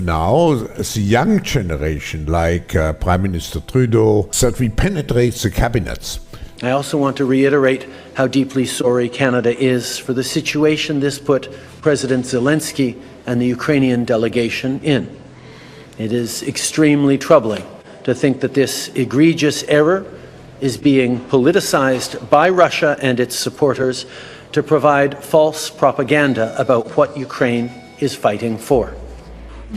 now the young generation, like Prime Minister Trudeau, that we penetrate the cabinets. I also want to reiterate how deeply sorry Canada is for the situation this put President Zelensky and the Ukrainian delegation in. It is extremely troubling to think that this egregious error is being politicized by Russia and its supporters to provide false propaganda about what Ukraine is fighting for.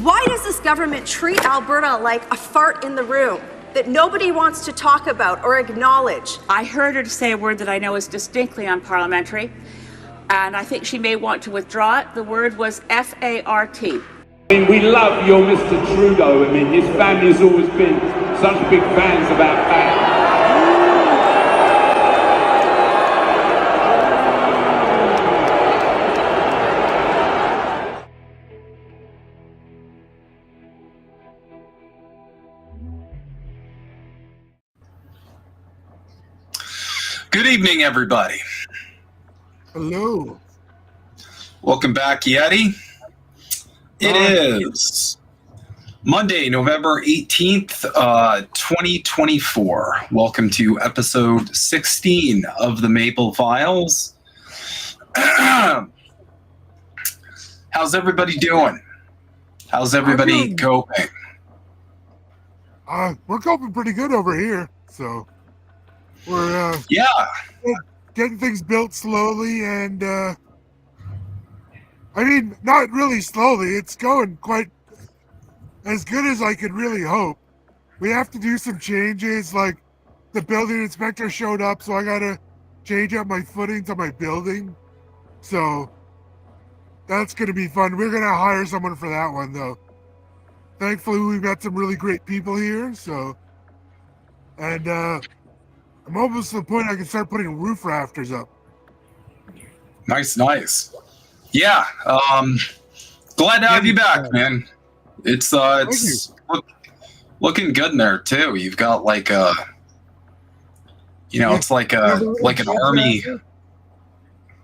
Why does this government treat Alberta like a fart in the room that nobody wants to talk about or acknowledge? I heard her say a word that I know is distinctly unparliamentary, and I think she may want to withdraw it. The word was F-A-R-T. I mean, we love your Mr. Trudeau. I mean, his family's always been such big fans about that. Good evening, everybody. Hello. Welcome back, Yeti. It is Monday, November 18th, 2024. Welcome to episode 16 of the Maple Files. How's everybody doing? How's everybody coping? We're coping pretty good over here, so we're getting things built slowly, and I mean, not really slowly. It's going quite as good as I could really hope. We have to do some changes, like the building inspector showed up, so I gotta change out my footings on my building. So that's gonna be fun. We're gonna hire someone for that one, though. Thankfully, we've got some really great people here, so, and I'm almost to the point I can start putting roof rafters up. Nice. Yeah, glad to have you back, man. It's looking good in there too. You've got like a, it's like an army.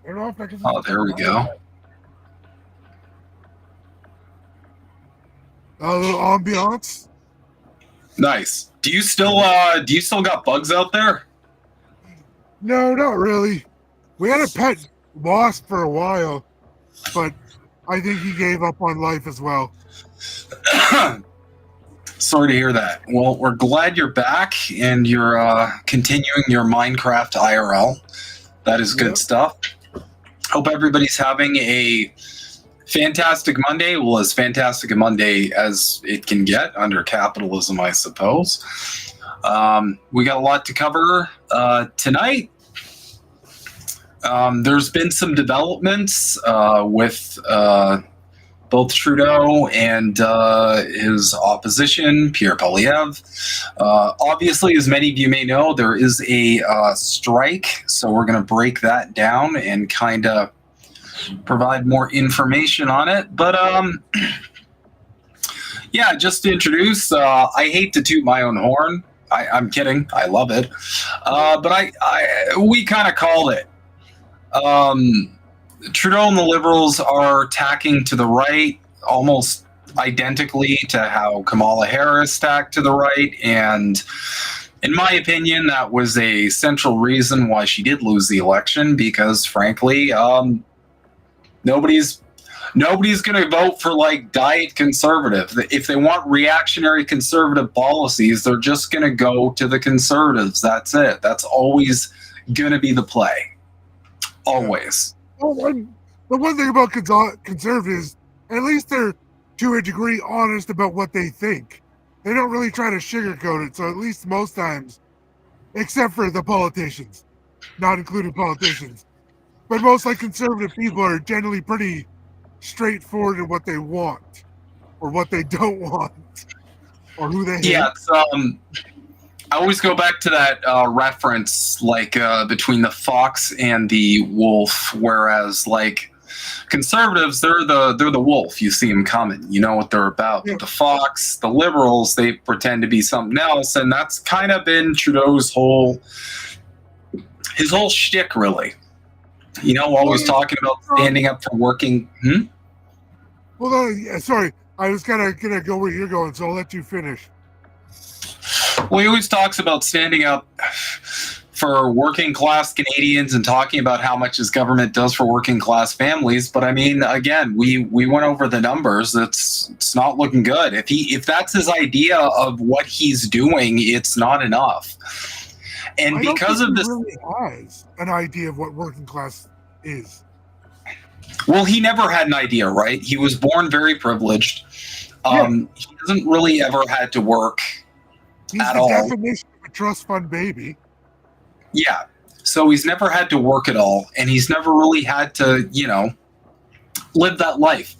Oh, there we go. A little ambiance. Nice. Do you still got bugs out there? No, not really. We had a pet wasp for a while, but I think he gave up on life as well. Sorry to hear that. Well, we're glad you're back and you're continuing your Minecraft IRL. That is good stuff. Hope everybody's having a fantastic Monday. Well, as fantastic a Monday as it can get under capitalism, I suppose. We got a lot to cover tonight. There's been some developments with both Trudeau and his opposition, Pierre. Obviously, as many of you may know, there is a strike, so we're going to break that down and kind of provide more information on it. But yeah, just to introduce, I hate to toot my own horn. I'm kidding. I love it. But we kind of called it. Trudeau and the Liberals are tacking to the right almost identically to how Kamala Harris tacked to the right. And in my opinion, that was a central reason why she did lose the election, because frankly, nobody's going to vote for like diet conservative. If they want reactionary conservative policies, they're just going to go to the conservatives. That's it. That's always going to be the play. Always. Well, the one thing about conservatives, at least they're to a degree honest about what they think. They don't really try to sugarcoat it. So at least most times, except for the politicians, not including politicians, but most like conservative people are generally pretty straightforward in what they want or what they don't want or who they hate. Yeah, it's, I always go back to that reference, like between the fox and the wolf, whereas like conservatives, they're the wolf. You see them coming. You know what they're about. Yeah. The fox, the liberals, they pretend to be something else, and that's kind of been Trudeau's whole shtick, really. Always talking about standing up for working. Well, sorry, I was gonna go where you're going, so I'll let you finish. Well, he always talks about standing up for working class Canadians and talking about how much his government does for working class families. But I mean, again, we went over the numbers. It's not looking good. If that's his idea of what he's doing, it's not enough. And because of this, he really has an idea of what working class is. Well, he never had an idea, right? He was born very privileged. He hasn't really ever had to work at all. He's the definition of a trust fund baby. Yeah. So he's never had to work at all, and he's never really had to, live that life.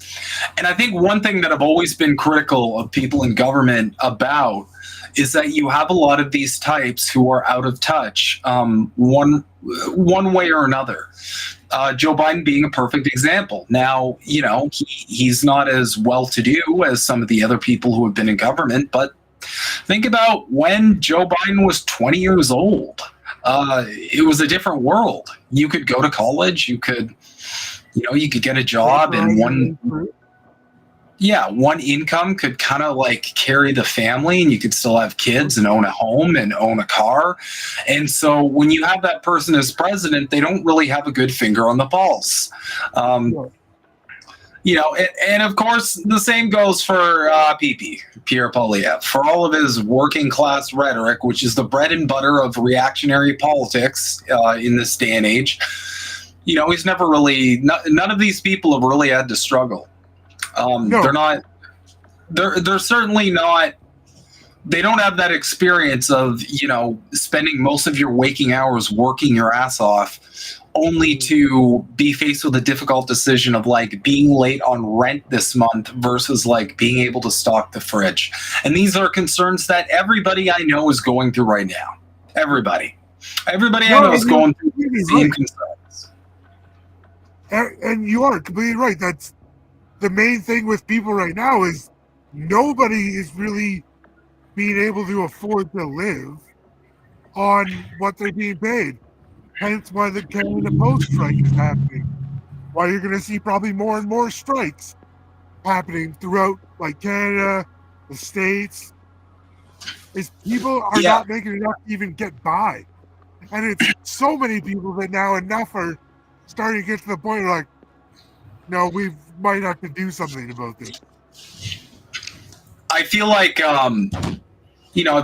And I think one thing that I've always been critical of people in government about is that you have a lot of these types who are out of touch, one way or another. Joe Biden being a perfect example. Now, he's not as well-to-do as some of the other people who have been in government, but think about when Joe Biden was 20 years old. It was a different world. You could go to college, you could get a job, and one income could kind of like carry the family, and you could still have kids and own a home and own a car. And so when you have that person as president, they don't really have a good finger on the pulse. And of course, the same goes for Pierre Poilievre. For all of his working class rhetoric, which is the bread and butter of reactionary politics in this day and age, he's never really, none of these people have really had to struggle. They're certainly not, they don't have that experience of, spending most of your waking hours working your ass off only to be faced with a difficult decision of like being late on rent this month versus like being able to stock the fridge. And these are concerns that everybody I know is going through right now. Everybody I know is going through the same concerns. And you are completely right. That's the main thing with people right now is nobody is really being able to afford to live on what they're being paid. Hence why the Canada Post strike is happening. Why you're going to see probably more and more strikes happening throughout like Canada, the States. Is people are not making enough to even get by. And it's so many people that now enough are starting to get to the point where like, no, we might have to do something about this. I feel like, I've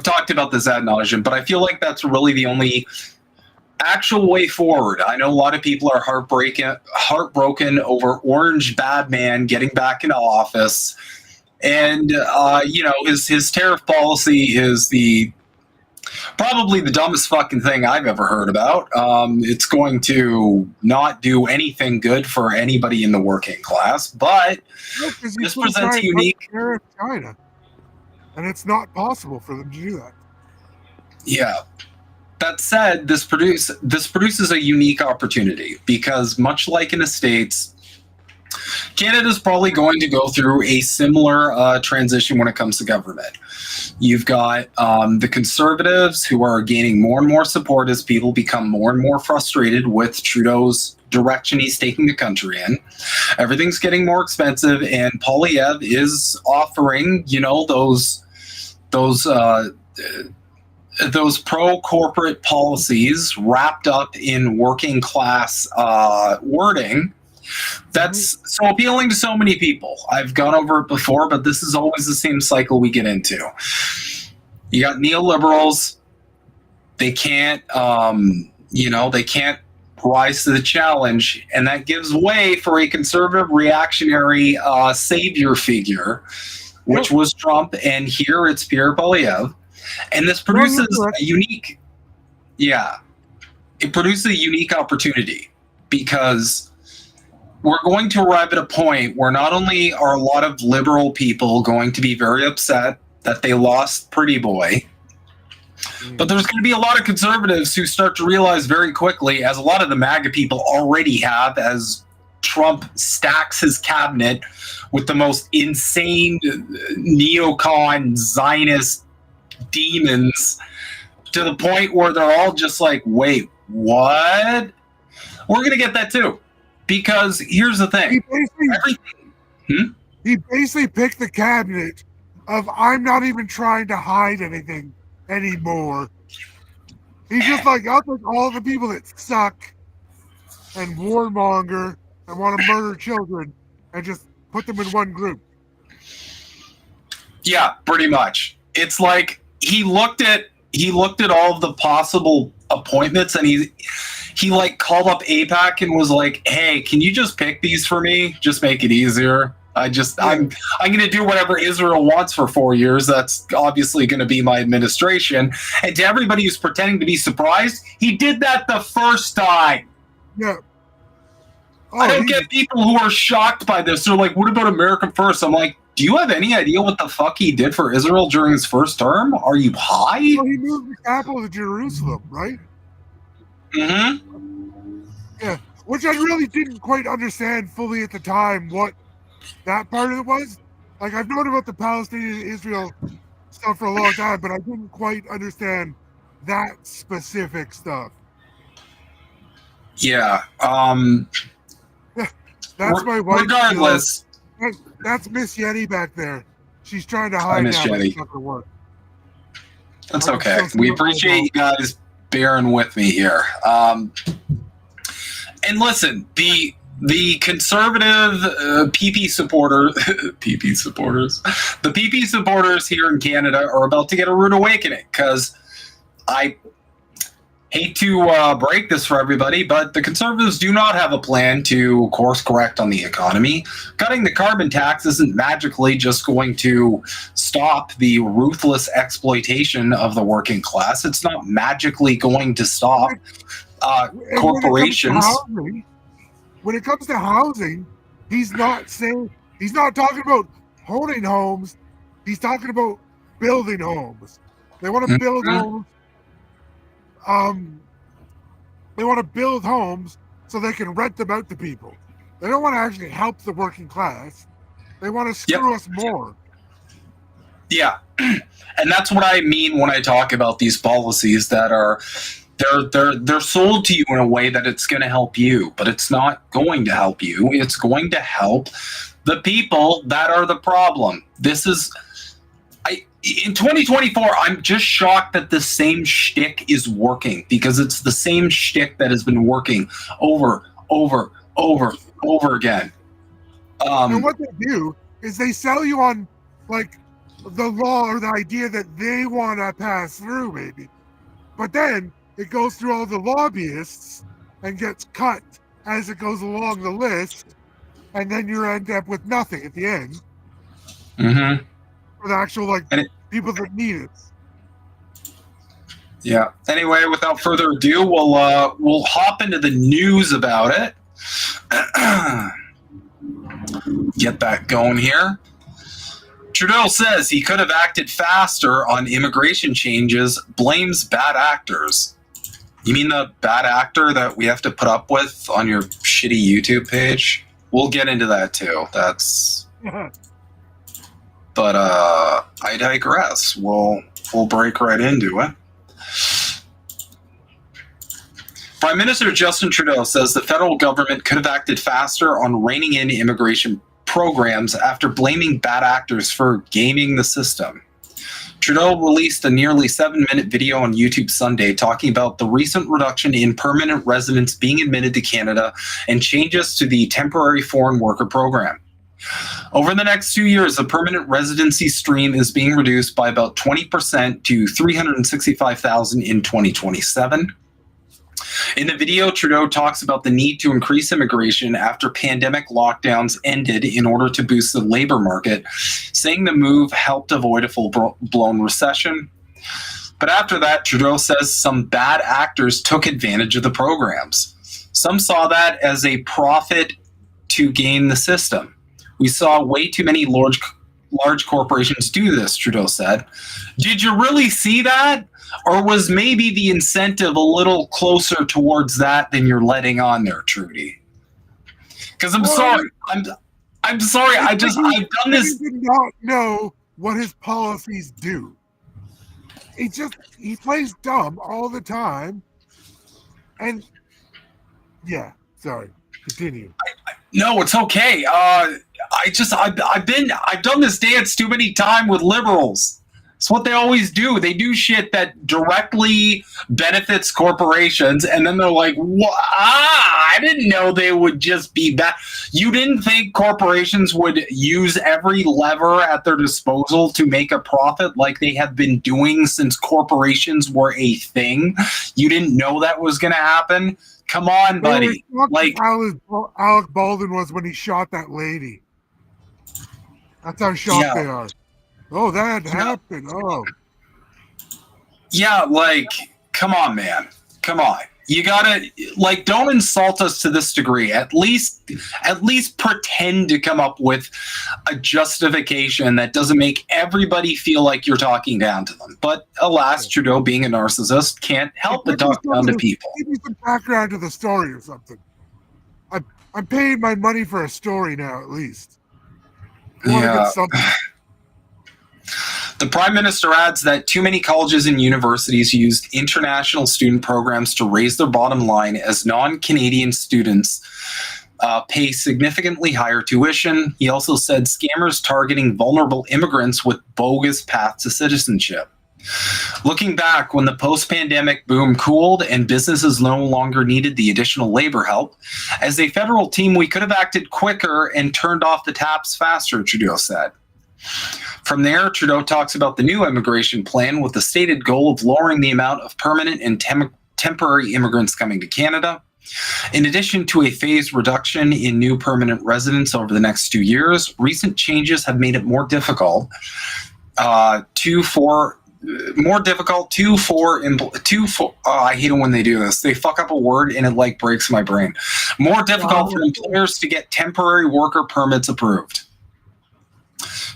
talked about this ad nauseum, but I feel like that's really the only actual way forward. I know a lot of people are heartbroken over Orange Bad Man getting back into office. And, his tariff policy is probably the dumbest fucking thing I've ever heard about. It's going to not do anything good for anybody in the working class, but this presents unique. China, and it's not possible for them to do that. Yeah. That said, this produces a unique opportunity because much like in the States, Canada's probably going to go through a similar transition when it comes to government. You've got the Conservatives who are gaining more and more support as people become more and more frustrated with Trudeau's direction he's taking the country in. Everything's getting more expensive, and Poilievre is offering, those pro-corporate policies wrapped up in working class wording that's so appealing to so many people. I've gone over it before, but this is always the same cycle we get into. You got neoliberals. They can't, they can't rise to the challenge, and that gives way for a conservative reactionary savior figure, which was Trump, and here it's Pierre Poilievre. And this produces it produces a unique opportunity because we're going to arrive at a point where not only are a lot of liberal people going to be very upset that they lost Pretty Boy, but there's going to be a lot of conservatives who start to realize very quickly, as a lot of the MAGA people already have, as Trump stacks his cabinet with the most insane neocon Zionist demons to the point where they're all just like, wait, what? We're going to get that too. Because here's the thing. He basically picked the cabinet of I'm not even trying to hide anything anymore. He's just like, I'll take all the people that suck and warmonger and want to murder children and just put them in one group. Yeah, pretty much. It's like he looked at all of the possible appointments, and he like called up AIPAC and was like, "Hey, can you just pick these for me? Just make it easier. I'm going to do whatever Israel wants for 4 years. That's obviously going to be my administration." And to everybody who's pretending to be surprised, he did that the first time. Yeah. Oh, I don't get people who are shocked by this. They're like, "What about America first?" I'm like, do you have any idea what the fuck he did for Israel during his first term? Are you high? Well, he moved the capital to Jerusalem, right? Mm-hmm. Yeah, which I really didn't quite understand fully at the time what that part of it was. Like, I've known about the Palestinian-Israel stuff for a long time, but I didn't quite understand that specific stuff. Yeah. That's my wife. Regardless. That's Miss Yeti back there. She's trying to hide Miss now. Yeti. It's not gonna work. That's okay. We appreciate you guys bearing with me here. And listen, the conservative PP supporters, the PP supporters here in Canada are about to get a rude awakening, because I hate to break this for everybody, but the Conservatives do not have a plan to course correct on the economy. Cutting the carbon tax isn't magically just going to stop the ruthless exploitation of the working class. It's not magically going to stop corporations. When it comes to housing, he's not talking about owning homes. He's talking about building homes. They want to build homes. They want to build homes so they can rent them out to people. They don't want to actually help the working class. They want to screw us more. Yeah, and that's what I mean when I talk about these policies that are they're sold to you in a way that it's going to help you, but it's not going to help you. It's going to help the people that are the problem. This is. In 2024, I'm just shocked that the same shtick is working, because it's the same shtick that has been working over again. And what they do is they sell you on like the law or the idea that they want to pass through, maybe. But then it goes through all the lobbyists and gets cut as it goes along the list, and then you end up with nothing at the end. Mm-hmm. For the actual people that need it. Yeah. Anyway, without further ado, we'll hop into the news about it. Get that going here. Trudeau says he could have acted faster on immigration changes, blames bad actors. You mean the bad actor that we have to put up with on your shitty YouTube page? We'll get into that too. That's... But I digress. We'll break right into it. Prime Minister Justin Trudeau says the federal government could have acted faster on reining in immigration programs after blaming bad actors for gaming the system. Trudeau released a nearly 7-minute video on YouTube Sunday talking about the recent reduction in permanent residents being admitted to Canada and changes to the temporary foreign worker program. Over the next 2 years, the permanent residency stream is being reduced by about 20% to 365,000 in 2027. In the video, Trudeau talks about the need to increase immigration after pandemic lockdowns ended in order to boost the labor market, saying the move helped avoid a full-blown recession. But after that, Trudeau says some bad actors took advantage of the programs. Some saw that as a profit to game the system. We saw way too many large corporations do this, Trudeau said. Did you really see that? Or was maybe the incentive a little closer towards that than you're letting on there, Trudy? Because I'm sorry. I've done this. He did not know what his policies do. He plays dumb all the time. And yeah, sorry. Continue. No, it's okay. I've done this dance too many times with liberals. It's what they always do. They do shit that directly benefits corporations, and then they're like, I didn't know they would just be bad. You didn't think corporations would use every lever at their disposal to make a profit like they have been doing since corporations were a thing? You didn't know that was going to happen? Come on, buddy. Like Alec Baldwin was when he shot that lady. That's how shocked they are. Oh, that happened. Oh. Yeah, like, come on, man. Come on. You gotta, like, don't insult us to this degree. At least pretend to come up with a justification that doesn't make everybody feel like you're talking down to them. But alas, Trudeau, being a narcissist, can't help but talk down to people. Give me some background to the story or something. I'm paying my money for a story now, at least. I want to get something. The Prime Minister adds that too many colleges and universities used international student programs to raise their bottom line as non-Canadian students pay significantly higher tuition. He also said scammers targeting vulnerable immigrants with bogus path to citizenship. Looking back, when the post-pandemic boom cooled and businesses no longer needed the additional labor help, as a federal team, we could have acted quicker and turned off the taps faster, Trudeau said. From there, Trudeau talks about the new immigration plan with the stated goal of lowering the amount of permanent and temporary immigrants coming to Canada. In addition to a phased reduction in new permanent residents over the next 2 years, recent changes have made it more difficult I hate it when they do this. They fuck up a word and it like breaks my brain. More difficult for employers to get temporary worker permits approved.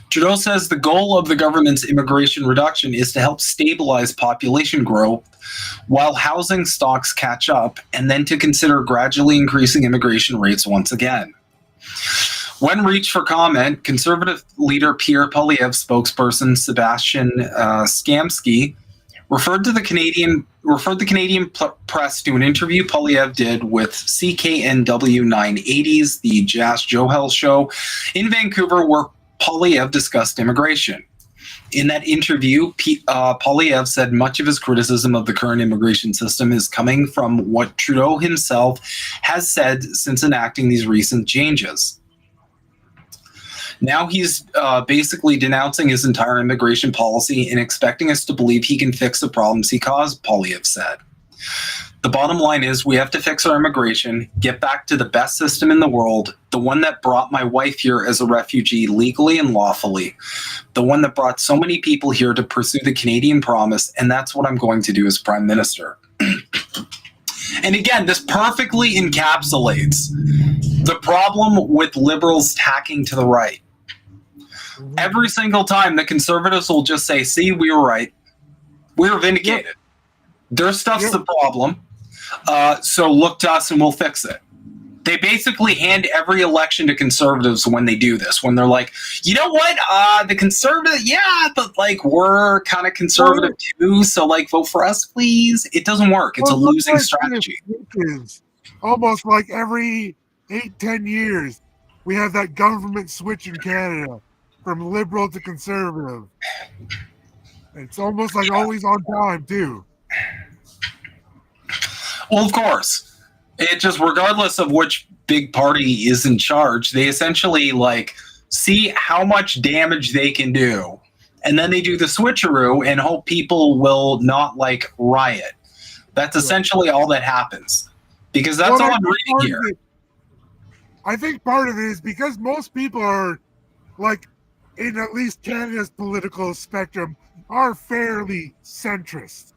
Trudeau says the goal of the government's immigration reduction is to help stabilize population growth while housing stocks catch up, and then to consider gradually increasing immigration rates once again. When reached for comment, Conservative leader Pierre Poilievre spokesperson Sebastian Skamsky referred the Canadian press to an interview Poilievre did with CKNW 980's The Jas Johel Show in Vancouver, where Poilievre discussed immigration. In that interview, Poilievre said much of his criticism of the current immigration system is coming from what Trudeau himself has said since enacting these recent changes. Now he's basically denouncing his entire immigration policy and expecting us to believe he can fix the problems he caused, Poilievre said. The bottom line is we have to fix our immigration, get back to the best system in the world, the one that brought my wife here as a refugee legally and lawfully, the one that brought so many people here to pursue the Canadian promise, and that's what I'm going to do as Prime Minister. And again, this perfectly encapsulates the problem with Liberals tacking to the right. Every single time, the Conservatives will just say, see, we were right. We were vindicated. Yep. Their stuff's the problem. So look to us and we'll fix it. They basically hand every election to Conservatives when they do this, when they're like, you know what, the Conservative, yeah, but like we're kind of conservative too, so like vote for us, please. It doesn't work. It's a losing strategy. Almost like every 8-10 years, we have that government switch in Canada from liberal to conservative. It's almost like always on time too. Well, of course. It just, regardless of which big party is in charge, they essentially like see how much damage they can do, and then they do the switcheroo and hope people will not like riot. That's essentially all that happens, because that's all I'm reading here. I think part of it is because most people are like, in at least Canada's political spectrum, are fairly centrist.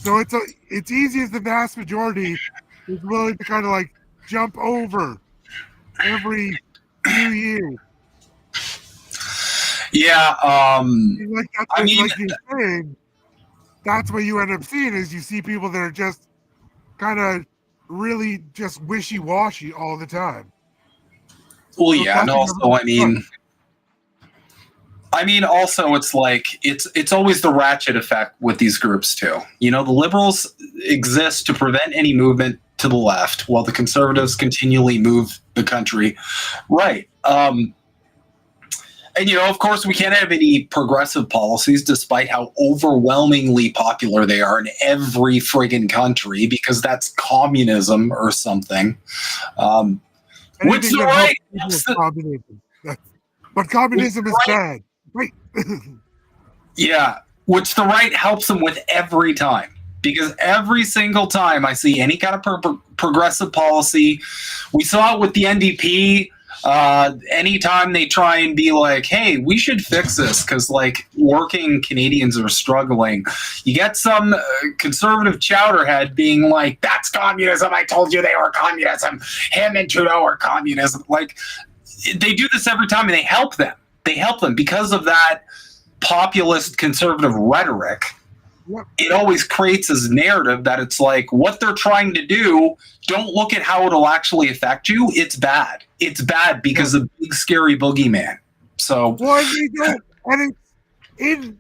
So it's easy as the vast majority is willing to kind of like jump over every few years. Yeah, you're saying, that's what you end up seeing is you see people that are just kind of really just wishy-washy all the time. Well, so yeah, and also, I mean, also, it's like it's always the ratchet effect with these groups too. You know, the Liberals exist to prevent any movement to the left while the Conservatives continually move the country right. And, of course, we can't have any progressive policies despite how overwhelmingly popular they are in every friggin' country, because that's communism or something. Which the right... Communism. But communism is bad. Wait. Yeah, which the right helps them with every time. Because every single time I see any kind of progressive policy, we saw it with the NDP. Anytime they try and be like, hey, we should fix this because working Canadians are struggling, you get some conservative chowderhead being like, that's communism. I told you they were communism. Him and Trudeau are communism. They do this every time, and they help them. They help them because of that populist conservative rhetoric. It always creates this narrative that it's like what they're trying to do, don't look at how it'll actually affect you. It's bad. It's bad because of the big scary boogeyman. So and it's in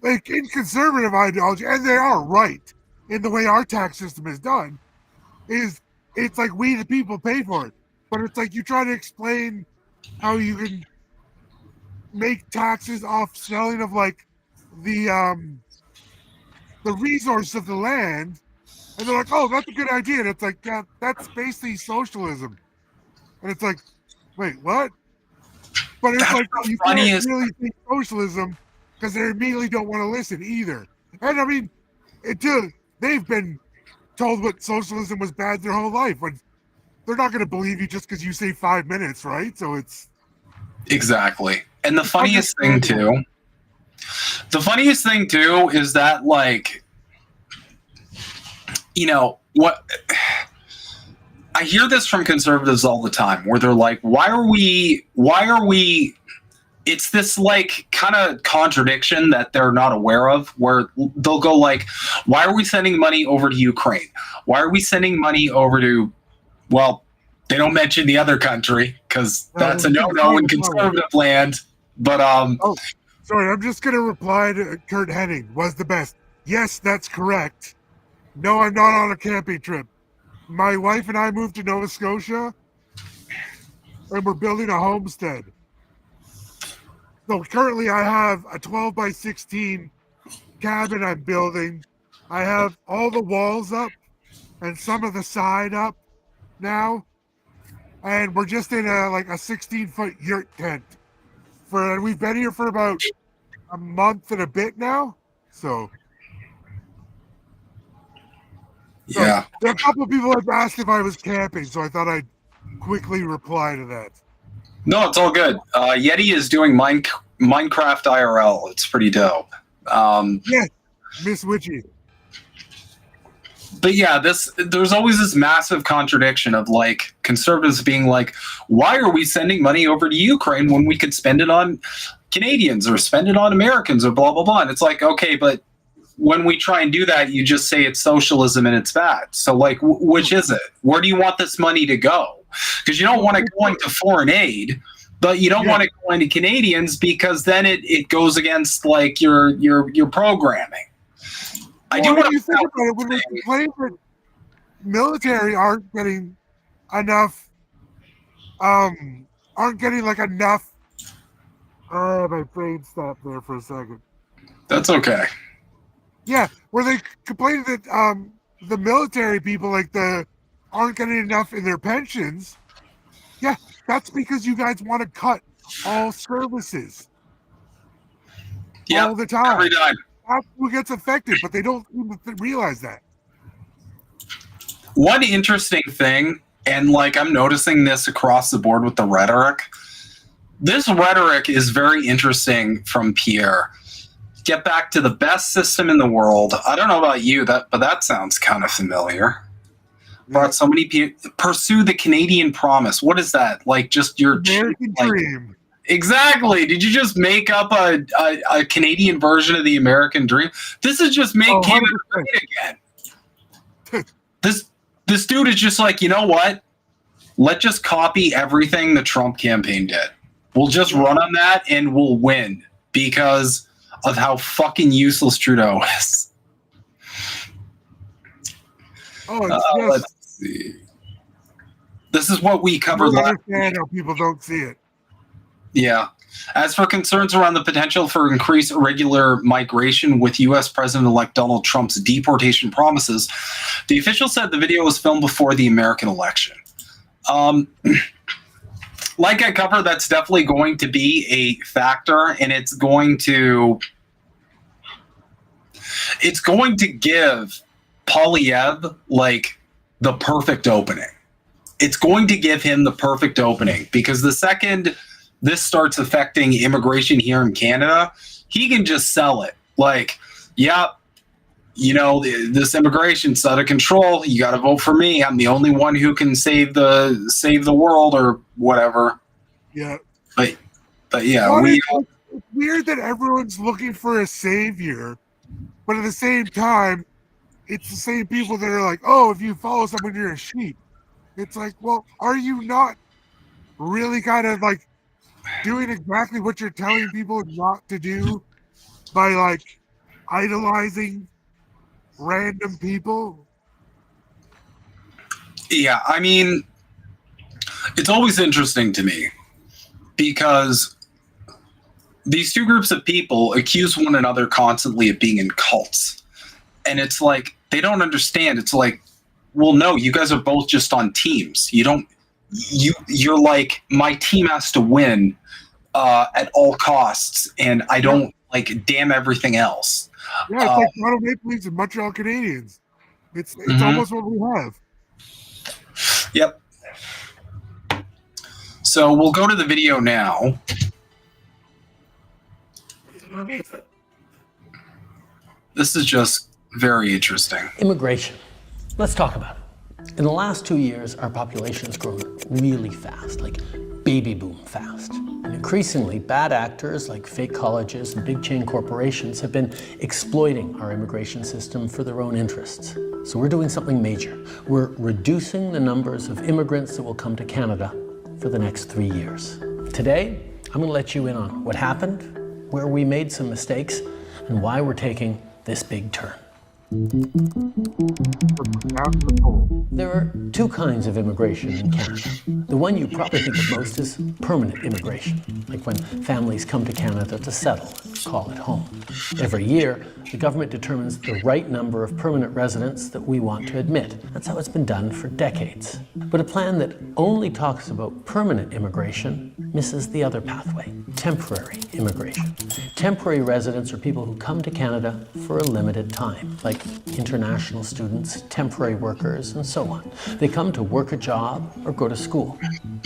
conservative ideology, and they are right in the way our tax system is done, it's like we the people pay for it. But it's like you try to explain how you can make taxes off selling of the resource of the land, and they're like, oh, that's a good idea. And it's like, yeah, that's basically socialism. And it's like, wait, what? But it's like, you can't really think socialism because they immediately don't want to listen either. And I mean, they've been told what socialism was bad their whole life. But they're not going to believe you just because you say 5 minutes, right? So it's... Exactly. And the funniest thing, too... is that, what I hear this from conservatives all the time, where they're like, why are we, it's this kind of contradiction that they're not aware of, where they'll go why are we sending money over to Ukraine? Why are we sending money over to, well, they don't mention the other country because that's a no-no in conservative land. But, sorry, I'm just going to reply to Kurt Henning. Was the best. Yes, that's correct. No, I'm not on a camping trip. My wife and I moved to Nova Scotia, and we're building a homestead. So currently I have a 12 by 16 cabin I'm building. I have all the walls up and some of the side up now. And we're just in a 16-foot yurt tent. We've been here for about a month and a bit now. So yeah. A couple of people have asked if I was camping, so I thought I'd quickly reply to that. No, it's all good. Yeti is doing Minecraft IRL. It's pretty dope. Yes, Miss Witchy. But yeah, there's always this massive contradiction of conservatives being like, why are we sending money over to Ukraine when we could spend it on Canadians or spend it on Americans or blah, blah, blah. And it's like, okay, but when we try and do that, you just say it's socialism and it's bad. So which is it? Where do you want this money to go? Because you don't want it going to foreign aid, but you don't want it going to Canadians because then it goes against your programming. I do want to think about it when we complain that military aren't getting enough. Enough. My brain stopped there for a second. That's okay. Yeah, where they complain that the military people aren't getting enough in their pensions. Yeah, that's because you guys want to cut all services. All the time. Every time. That's who gets affected, but they don't realize that. One interesting thing, and I'm noticing this across the board with the rhetoric. This rhetoric is very interesting from Pierre. Get back to the best system in the world. I don't know about you, but that sounds kind of familiar. Brought so many people. Pursue the Canadian promise. What is that? Just your American dream. Exactly. Did you just make up a Canadian version of the American dream? This is just make Canada great again. This dude is just you know what? Let's just copy everything the Trump campaign did. We'll just run on that and we'll win because of how fucking useless Trudeau is. Let's see. This is what we I covered don't last understand how people don't see it. Yeah. As for concerns around the potential for increased irregular migration with U.S. President-elect Donald Trump's deportation promises, the official said the video was filmed before the American election. Like I covered, that's definitely going to be a factor, and it's going to give Poilievre like the perfect opening. It's going to give him the perfect opening, because the second this starts affecting immigration here in Canada, he can just sell it. Like, yeah, you know, this immigration's out of control. You got to vote for me. I'm the only one who can save the world or whatever. Yeah. But yeah, It's weird that everyone's looking for a savior, but at the same time, it's the same people that are like, oh, if you follow someone, you're a sheep. It's like, well, are you not really kind of like doing exactly what you're telling people not to do by like idolizing random people? Yeah, I mean, it's always interesting to me because these two groups of people accuse one another constantly of being in cults. And it's like, they don't understand. It's like, well, no, you guys are both just on teams. You're like, my team has to win at all costs, and I don't like damn everything else. Yeah, it's like Toronto Maple Leafs and Montreal Canadiens. It's almost what we have. Yep. So we'll go to the video now. This is just very interesting. Immigration. Let's talk about it. In the last 2 years, our population has grown really fast, like baby boom fast. And increasingly, bad actors like fake colleges and big chain corporations have been exploiting our immigration system for their own interests. So we're doing something major. We're reducing the numbers of immigrants that will come to Canada for the next 3 years. Today, I'm gonna let you in on what happened, where we made some mistakes, and why we're taking this big turn. There are two kinds of immigration in Canada. The one you probably think of most is permanent immigration, like when families come to Canada to settle, call it home. Every year, the government determines the right number of permanent residents that we want to admit. That's how it's been done for decades. But a plan that only talks about permanent immigration misses the other pathway, temporary immigration. Temporary residents are people who come to Canada for a limited time, like international students, temporary workers, and so on. They come to work a job or go to school.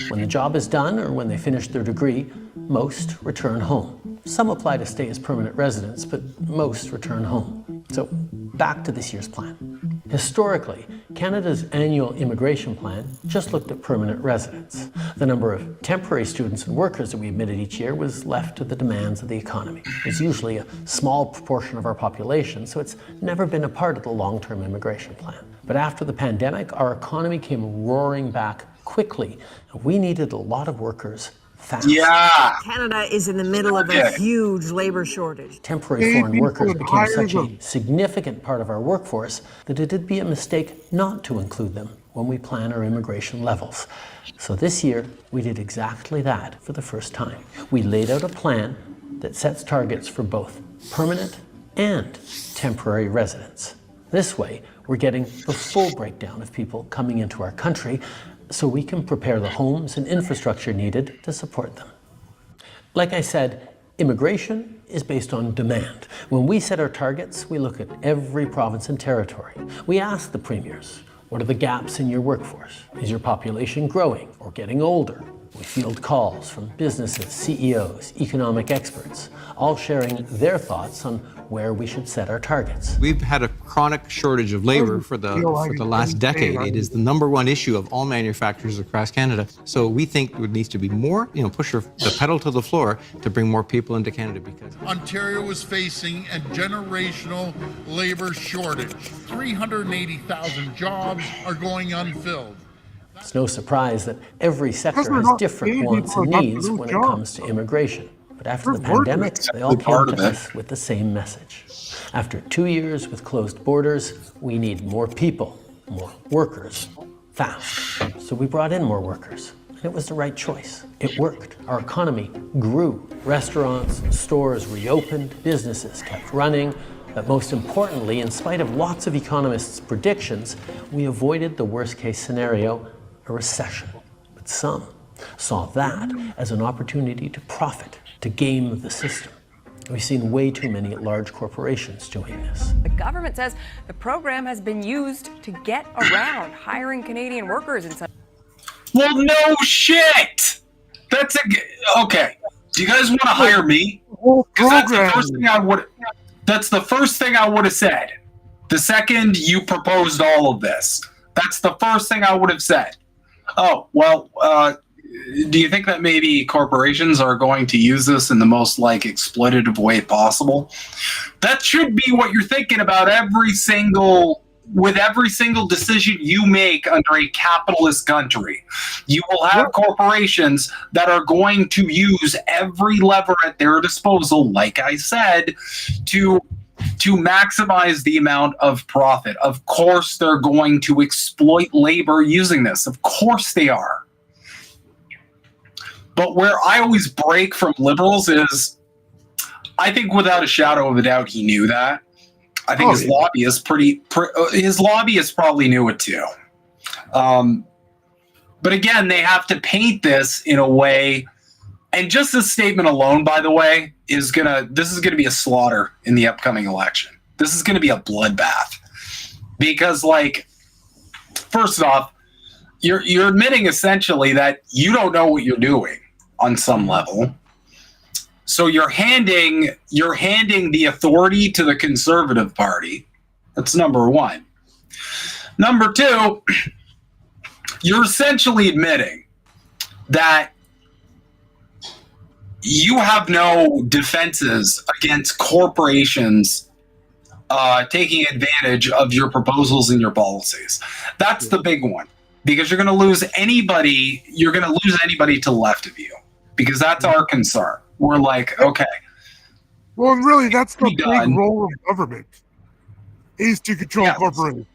When the job is done or when they finish their degree, most return home. Some apply to stay as permanent residents, but most return home. So back to this year's plan. Historically, Canada's annual immigration plan just looked at permanent residents. The number of temporary students and workers that we admitted each year was left to the demands of the economy. It's usually a small proportion of our population, so it's never been a part of the long-term immigration plan. But after the pandemic, our economy came roaring back quickly, and we needed a lot of workers fast. Yeah. Canada is in the middle of a huge labor shortage. Temporary foreign workers became such a significant part of our workforce that it'd be a mistake not to include them when we plan our immigration levels. So this year, we did exactly that for the first time. We laid out a plan that sets targets for both permanent and temporary residents. This way, we're getting the full breakdown of people coming into our country, so we can prepare the homes and infrastructure needed to support them. Like I said, immigration is based on demand. When we set our targets, we look at every province and territory. We ask the premiers, what are the gaps in your workforce? Is your population growing or getting older? We field calls from businesses, CEOs, economic experts, all sharing their thoughts on where we should set our targets. We've had a chronic shortage of labor for the last decade. It is the number one issue of all manufacturers across Canada. So we think there needs to be more, push the pedal to the floor to bring more people into Canada, because Ontario is facing a generational labor shortage. 380,000 jobs are going unfilled. It's no surprise that every sector has different wants and needs when it comes to immigration. But after the pandemic, they all came to us with the same message. After 2 years with closed borders, we need more people, more workers, fast. So we brought in more workers. And it was the right choice. It worked. Our economy grew. Restaurants and stores reopened. Businesses kept running. But most importantly, in spite of lots of economists' predictions, we avoided the worst-case scenario, a recession. But some saw that as an opportunity to profit, to game the system. We've seen way too many large corporations doing this. The government says the program has been used to get around hiring Canadian workers in some... Well, no shit! That's okay. Do you guys want to hire me? Because that's the first thing I would... That's the first thing I would have said. The second you proposed all of this. That's the first thing I would have said. Oh, well, do you think that maybe corporations are going to use this in the most, like, exploitative way possible? That should be what you're thinking about with every single decision you make under a capitalist country. You will have corporations that are going to use every lever at their disposal, like I said, to maximize the amount of profit. Of course they're going to exploit labor using this. Of course they are. But where I always break from liberals is, I think without a shadow of a doubt he knew that. I think his lobbyists probably knew it too. But again, they have to paint this in a way, and just this statement alone, by the way, this is gonna be a slaughter in the upcoming election. This is gonna be a bloodbath. Because, like, first off, you're admitting essentially that you don't know what you're doing on some level. So you're handing the authority to the Conservative Party. That's number one. Number two, you're essentially admitting that you have no defenses against corporations taking advantage of your proposals and your policies. That's the big one, because you're going to lose anybody. You're going to lose anybody to the left of you, because that's our concern. We're like, okay. Well, really, that's the big role of government, is to control corporations.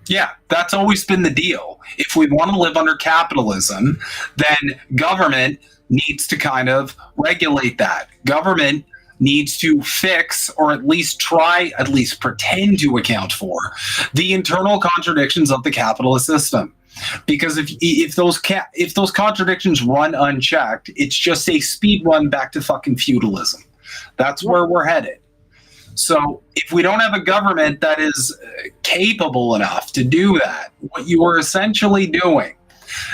Yeah, that's always been the deal. If we want to live under capitalism, then government needs to kind of regulate that. Government needs to fix, or at least pretend to account for, the internal contradictions of the capitalist system. Because if those contradictions run unchecked, it's just a speed run back to fucking feudalism. That's where we're headed. So if we don't have a government that is capable enough to do that, what you are essentially doing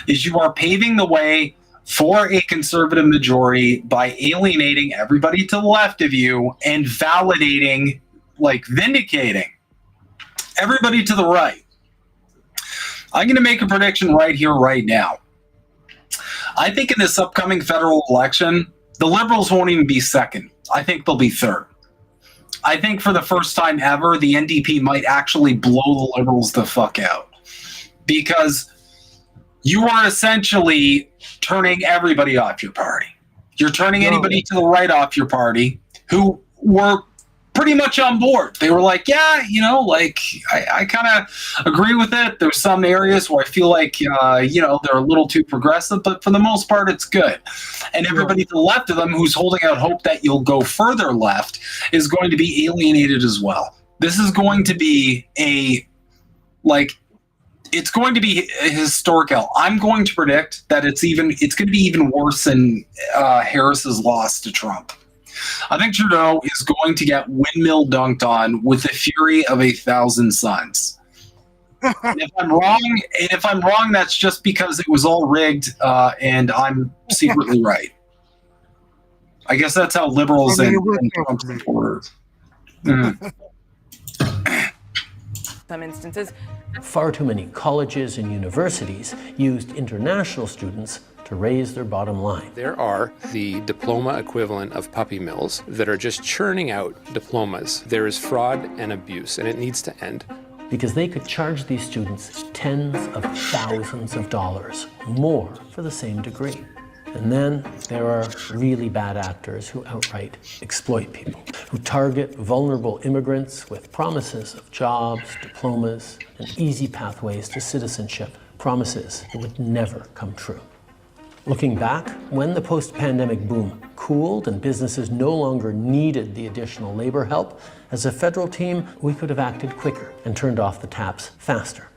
is you are paving the way for a conservative majority by alienating everybody to the left of you and validating, like vindicating, everybody to the right. I'm going to make a prediction right here, right now. I think in this upcoming federal election, the Liberals won't even be second. I think they'll be third. I think for the first time ever, the NDP might actually blow the Liberals the fuck out. Because you are essentially turning everybody off your party. You're turning anybody to the right off your party who were pretty much on board. They were like, yeah, you know, like, I kind of agree with it. There's some areas where I feel like, you know, they're a little too progressive, but for the most part, it's good. And everybody to the left of them who's holding out hope that you'll go further left is going to be alienated as well. This is going to be it's going to be historical. I'm going to predict that it's going to be even worse than Harris's loss to Trump. I think Trudeau is going to get windmill dunked on with the fury of 1,000 suns. And if I'm wrong, that's just because it was all rigged, and I'm secretly right. I guess that's how liberals and Trump supporters. Some instances. Far too many colleges and universities used international students to raise their bottom line. There are the diploma equivalent of puppy mills that are just churning out diplomas. There is fraud and abuse, and it needs to end. Because they could charge these students tens of thousands of dollars more for the same degree. And then there are really bad actors who outright exploit people, who target vulnerable immigrants with promises of jobs, diplomas, and easy pathways to citizenship promises that would never come true. Looking back, when the post-pandemic boom cooled and businesses no longer needed the additional labor help, as a federal team, we could have acted quicker and turned off the taps faster.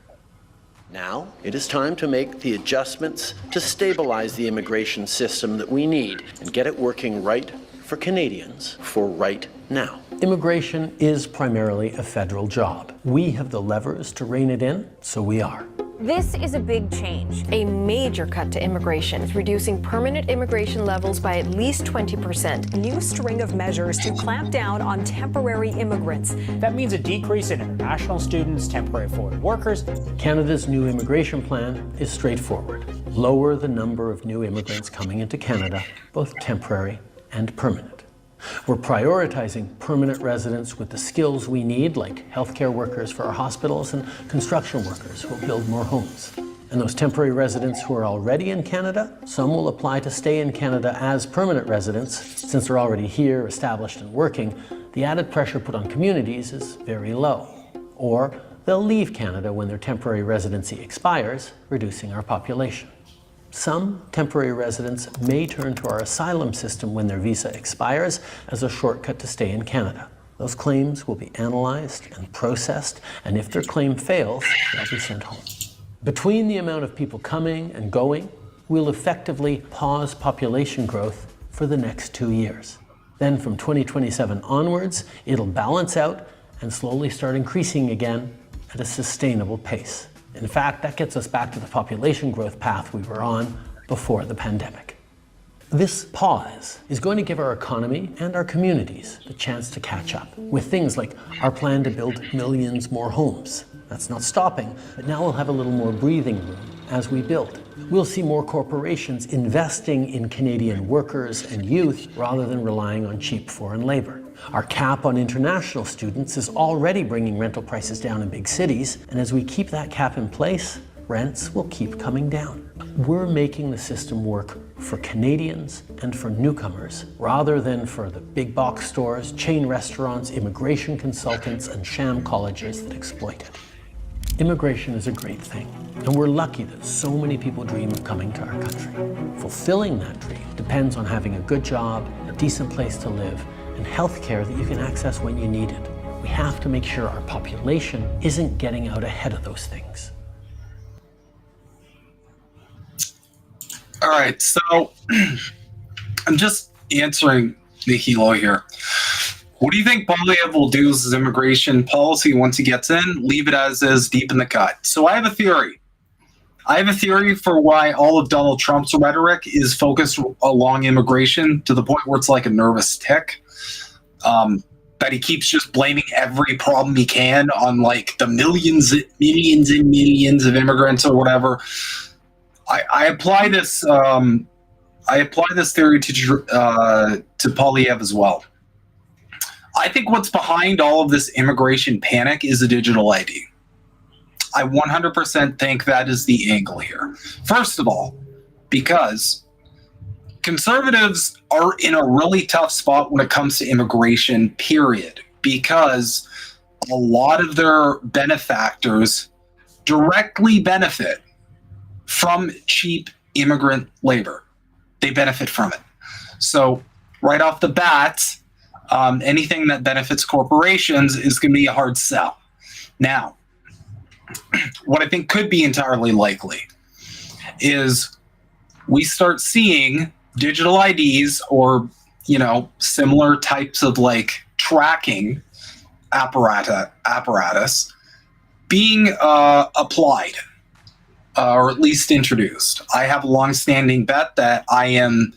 Now, it is time to make the adjustments to stabilize the immigration system that we need and get it working right for Canadians for right now. Immigration is primarily a federal job. We have the levers to rein it in, so we are. This is a big change, a major cut to immigration, reducing permanent immigration levels by at least 20%. A new string of measures to clamp down on temporary immigrants. That means a decrease in international students, temporary foreign workers. Canada's new immigration plan is straightforward. Lower the number of new immigrants coming into Canada, both temporary and permanent. We're prioritizing permanent residents with the skills we need, like healthcare workers for our hospitals and construction workers who will build more homes. And those temporary residents who are already in Canada, some will apply to stay in Canada as permanent residents. Since they're already here, established and working, the added pressure put on communities is very low. Or they'll leave Canada when their temporary residency expires, reducing our population. Some temporary residents may turn to our asylum system when their visa expires as a shortcut to stay in Canada. Those claims will be analyzed and processed, and if their claim fails, they'll be sent home. Between the amount of people coming and going, we'll effectively pause population growth for the next 2 years. Then from 2027 onwards, it'll balance out and slowly start increasing again at a sustainable pace. In fact, that gets us back to the population growth path we were on before the pandemic. This pause is going to give our economy and our communities the chance to catch up with things like our plan to build millions more homes. That's not stopping, but now we'll have a little more breathing room as we build. We'll see more corporations investing in Canadian workers and youth rather than relying on cheap foreign labor. Our cap on international students is already bringing rental prices down in big cities, and as we keep that cap in place, rents will keep coming down. We're making the system work for Canadians and for newcomers, rather than for the big box stores, chain restaurants, immigration consultants, and sham colleges that exploit it. Immigration is a great thing, and we're lucky that so many people dream of coming to our country. Fulfilling that dream depends on having a good job, a decent place to live, and health care that you can access when you need it. We have to make sure our population isn't getting out ahead of those things. All right, so I'm just answering Nihilo here. What do you think Poilievre will do with his immigration policy once he gets in? Leave it as is, deep in the cut. So I have a theory. I have a theory for why all of Donald Trump's rhetoric is focused along immigration to the point where it's like a nervous tick. That he keeps just blaming every problem he can on like the millions and millions of immigrants or whatever. I apply this theory to Poilievre as well. I think what's behind all of this immigration panic is a digital ID. I 100% think that is the angle here. First of all, because conservatives are in a really tough spot when it comes to immigration, period, because a lot of their benefactors directly benefit from cheap immigrant labor. They benefit from it. So right off the bat, anything that benefits corporations is going to be a hard sell. Now, what I think could be entirely likely is we start seeing digital IDs or, similar types of like tracking apparatus being applied or at least introduced. I have a long-standing bet that I'm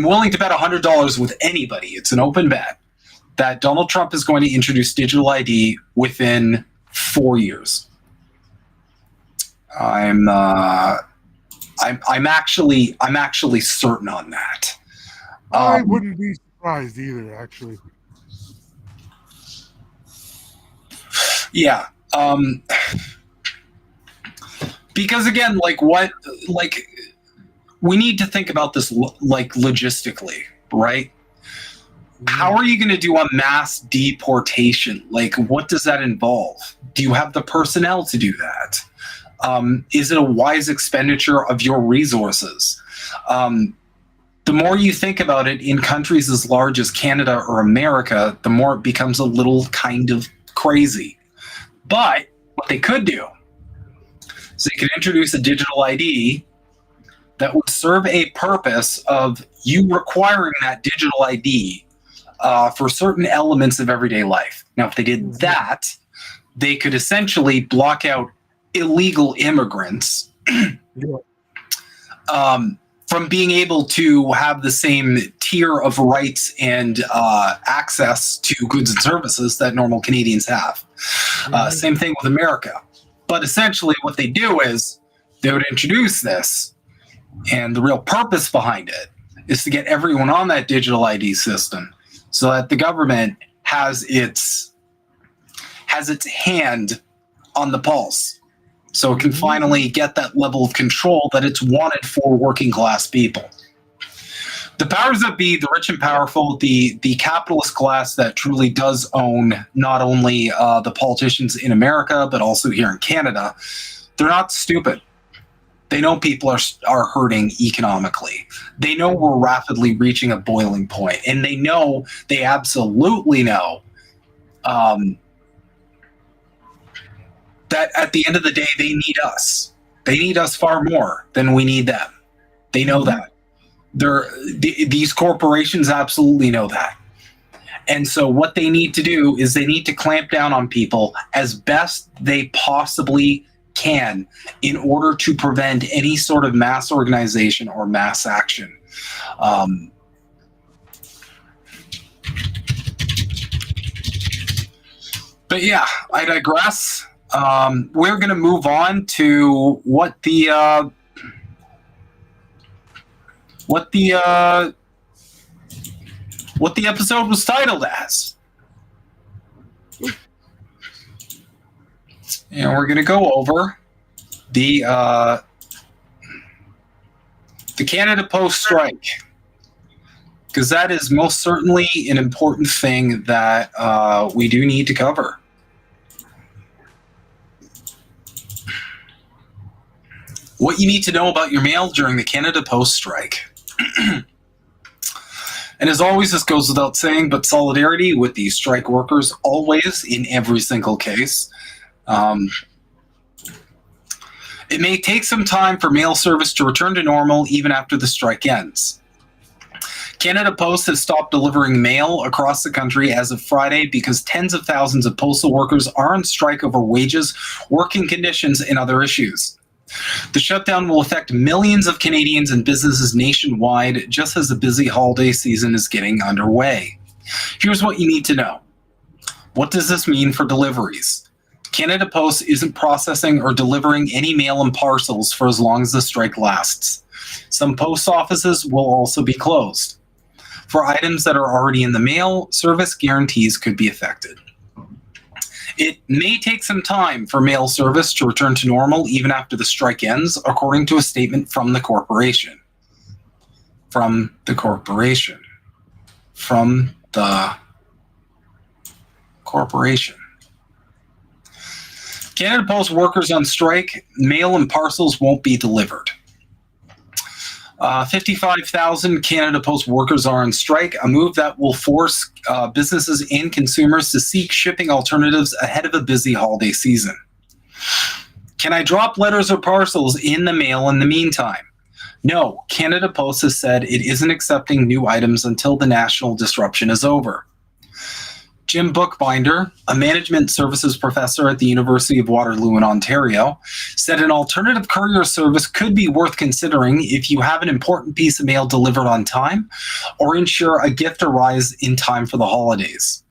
willing to bet $100 with anybody. It's an open bet that Donald Trump is going to introduce digital ID within 4 years. I'm actually certain on that. I wouldn't be surprised either, actually. Yeah. Because again, we need to think about this logistically, right? How are you going to do a mass deportation? Like, what does that involve? Do you have the personnel to do that? Is it a wise expenditure of your resources? The more you think about it in countries as large as Canada or America, the more it becomes a little kind of crazy. But what they could do is they could introduce a digital ID that would serve a purpose of you requiring that digital ID for certain elements of everyday life. Now, if they did that, they could essentially block out illegal immigrants from being able to have the same tier of rights and access to goods and services that normal Canadians have. Same thing with America. But essentially what they do is they would introduce this, and the real purpose behind it is to get everyone on that digital ID system so that the government has its hand on the pulse. So it can finally get that level of control that it's wanted for working class people. The powers that be, the rich and powerful, the capitalist class that truly does own not only the politicians in America, but also here in Canada, they're not stupid. They know people are hurting economically. They know we're rapidly reaching a boiling point, and they absolutely know that at the end of the day, they need us. They need us far more than we need them. They know that. These corporations absolutely know that. And so what they need to do is they need to clamp down on people as best they possibly can in order to prevent any sort of mass organization or mass action. But yeah, I digress. We're going to move on to what the episode was titled as. And we're going to go over the Canada Post strike, because that is most certainly an important thing that we do need to cover. What you need to know about your mail during the Canada Post strike. And as always, this goes without saying, but solidarity with the strike workers always in every single case. It may take some time for mail service to return to normal even after the strike ends. Canada Post has stopped delivering mail across the country as of Friday because tens of thousands of postal workers are on strike over wages, working conditions, and other issues. The shutdown will affect millions of Canadians and businesses nationwide just as the busy holiday season is getting underway. Here's what you need to know. What does this mean for deliveries? Canada Post isn't processing or delivering any mail and parcels for as long as the strike lasts. Some post offices will also be closed. For items that are already in the mail, service guarantees could be affected. It may take some time for mail service to return to normal even after the strike ends, according to a statement from the corporation. From the corporation. Canada Post workers on strike, mail and parcels won't be delivered. 55,000 Canada Post workers are on strike, a move that will force businesses and consumers to seek shipping alternatives ahead of a busy holiday season. Can I drop letters or parcels in the mail in the meantime? No, Canada Post has said it isn't accepting new items until the national disruption is over. Jim Bookbinder, a management services professor at the University of Waterloo in Ontario, said an alternative courier service could be worth considering if you have an important piece of mail delivered on time or ensure a gift arrives in time for the holidays.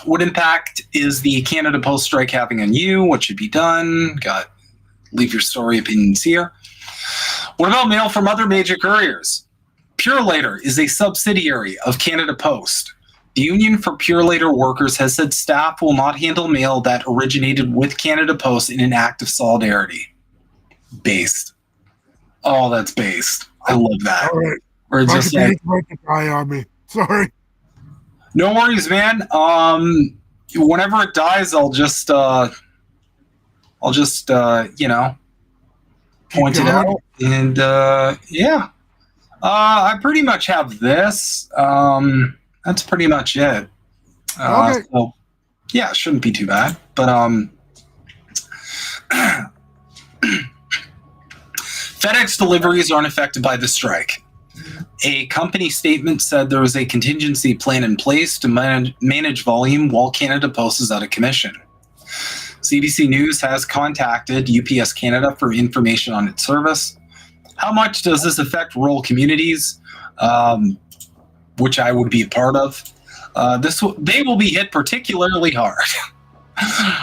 What impact is the Canada Post strike having on you? What should be done? Leave your story opinions here. What about mail from other major couriers? Purelator is a subsidiary of Canada Post. The Union for Purelator Workers has said staff will not handle mail that originated with Canada Post in an act of solidarity. Based. Oh, that's based. I love that. All right. We're just like to die on me. Sorry. No worries, man. Whenever it dies, I'll just I'll just, point it out. And I pretty much have this. That's pretty much it. Okay. So, yeah, it shouldn't be too bad. But FedEx deliveries aren't affected by the strike. A company statement said there was a contingency plan in place to manage volume while Canada Post is out of commission. CBC News has contacted UPS Canada for information on its service. How much does this affect rural communities, which I would be a part of? They will be hit particularly hard.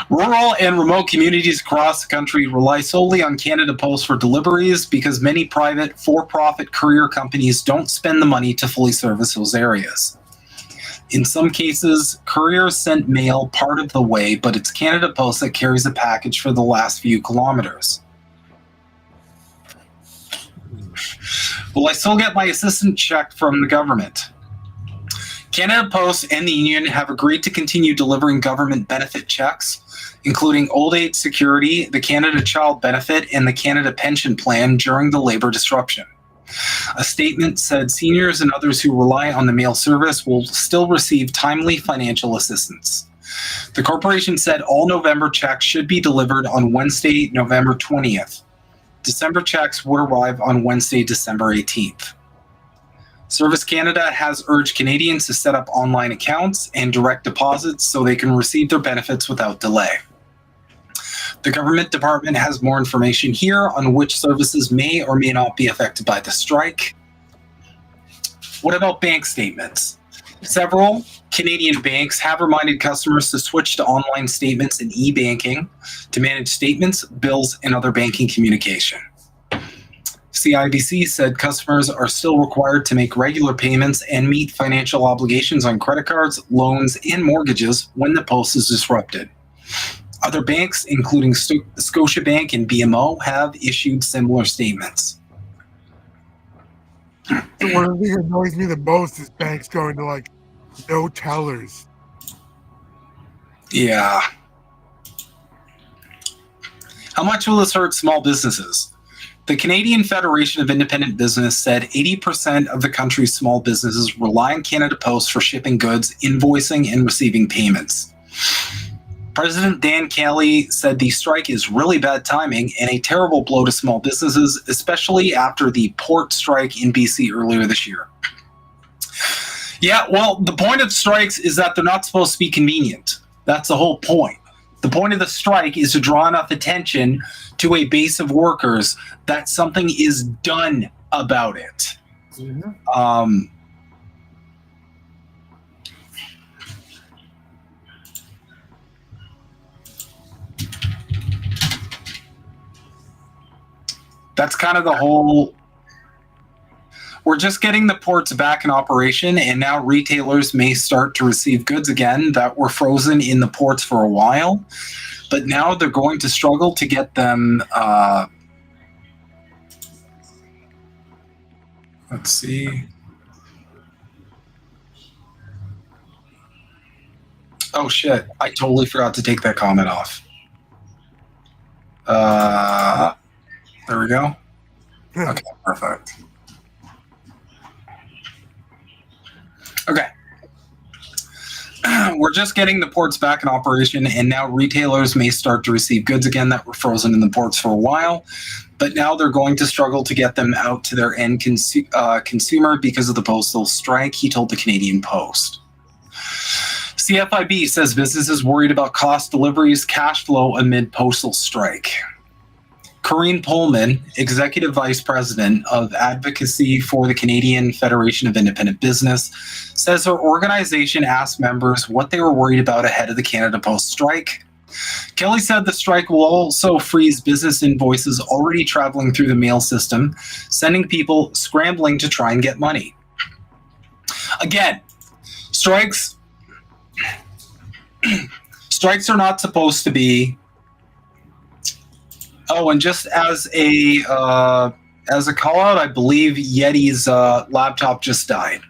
Rural and remote communities across the country rely solely on Canada Post for deliveries because many private for-profit courier companies don't spend the money to fully service those areas. In some cases, couriers send mail part of the way, but it's Canada Post that carries a package for the last few kilometers. Will I still get my assistance check from the government? Canada Post and the union have agreed to continue delivering government benefit checks, including old age security, the Canada Child Benefit, and the Canada Pension Plan during the labor disruption. A statement said seniors and others who rely on the mail service will still receive timely financial assistance. The corporation said all November checks should be delivered on Wednesday, November 20th. December checks would arrive on Wednesday, December 18th. Service Canada has urged Canadians to set up online accounts and direct deposits so they can receive their benefits without delay. The government department has more information here on which services may or may not be affected by the strike. What about bank statements? Several Canadian banks have reminded customers to switch to online statements and e-banking to manage statements, bills, and other banking communication. CIBC said customers are still required to make regular payments and meet financial obligations on credit cards, loans, and mortgages when the post is disrupted. Other banks, including Scotiabank and BMO, have issued similar statements. So one of the things that annoys me the most is banks going to like no tellers. Yeah. How much will this hurt small businesses? The Canadian Federation of Independent Business said 80% of the country's small businesses rely on Canada Post for shipping goods, invoicing, and receiving payments. President Dan Kelly said the strike is really bad timing and a terrible blow to small businesses, especially after the port strike in BC earlier this year. Yeah, well, the point of strikes is that they're not supposed to be convenient. That's the whole point. The point of the strike is to draw enough attention to a base of workers that something is done about it. Mm-hmm. That's kind of the whole. We're just getting the ports back in operation, and now retailers may start to receive goods again that were frozen in the ports for a while. But now they're going to struggle to get them. Let's see. Oh, shit. I totally forgot to take that comment off. There we go. Okay, perfect. Okay. We're just getting the ports back in operation, and now retailers may start to receive goods again that were frozen in the ports for a while, but now they're going to struggle to get them out to their end consumer because of the postal strike, he told the Canadian Post. CFIB says businesses worried about cost deliveries, cash flow amid postal strike. Corinne Pullman, Executive Vice President of Advocacy for the Canadian Federation of Independent Business, says her organization asked members what they were worried about ahead of the Canada Post strike. Kelly said the strike will also freeze business invoices already traveling through the mail system, sending people scrambling to try and get money. Again, strikes are not supposed to be. Oh, and just as a call out, I believe Yeti's laptop just died.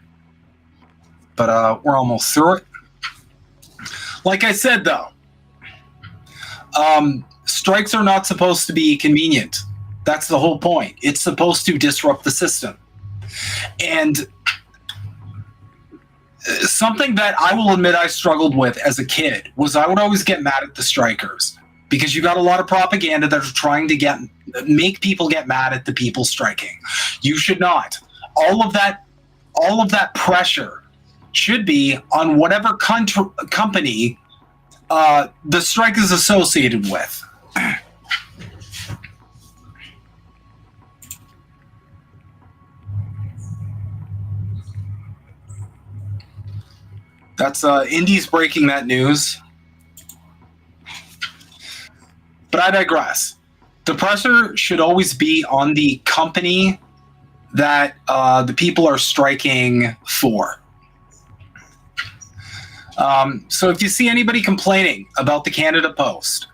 But we're almost through it. Like I said, though, Strikes are not supposed to be convenient. That's the whole point. It's supposed to disrupt the system. And something that I will admit I struggled with as a kid was I would always get mad at the strikers, because you got a lot of propaganda that are trying to make people get mad at the people striking. You should not. All of that pressure should be on whatever company the strike is associated with. That's Indy's breaking that news. But I digress. The pressure should always be on the company that the people are striking for. So if you see anybody complaining about the Canada Post,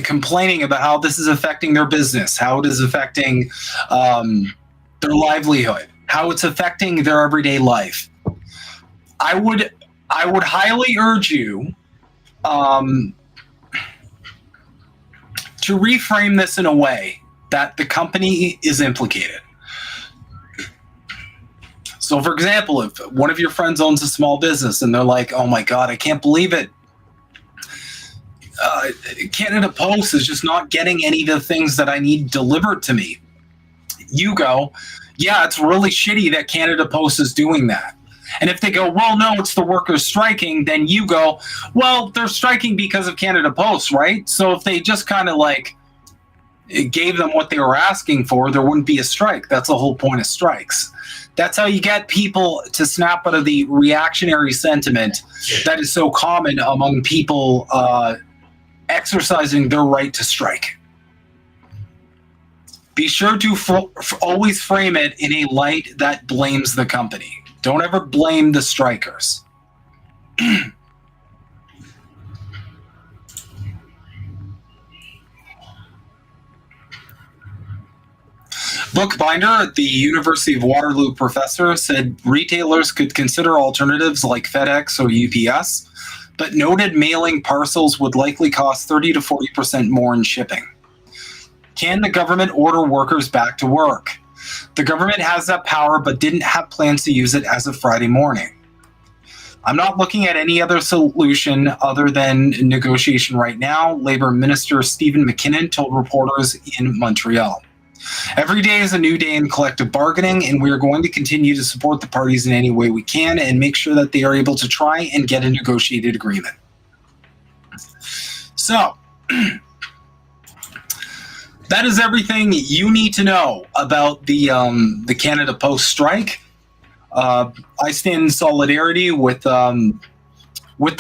complaining about how this is affecting their business, how it is affecting their livelihood, how it's affecting their everyday life, I would highly urge you to reframe this in a way that the company is implicated. So, for example, if one of your friends owns a small business and they're like, oh my God, I can't believe it. Canada Post is just not getting any of the things that I need delivered to me. You go, yeah, it's really shitty that Canada Post is doing that. And if they go, well, no, it's the workers striking, then you go, well, they're striking because of Canada Post, right? So if they just kind of like gave them what they were asking for, there wouldn't be a strike. That's the whole point of strikes. That's how you get people to snap out of the reactionary sentiment that is so common among people exercising their right to strike. Be sure to always frame it in a light that blames the company. Don't ever blame the strikers. Bookbinder at the University of Waterloo professor said retailers could consider alternatives like FedEx or UPS, but noted mailing parcels would likely cost 30 to 40% more in shipping. Can the government order workers back to work? The government has that power, but didn't have plans to use it as of Friday morning. I'm not looking at any other solution other than negotiation right now, Labour Minister Stephen McKinnon told reporters in Montreal. Every day is a new day in collective bargaining, and we are going to continue to support the parties in any way we can and make sure that they are able to try and get a negotiated agreement. So, that is everything you need to know about the Canada Post strike. I stand in solidarity with the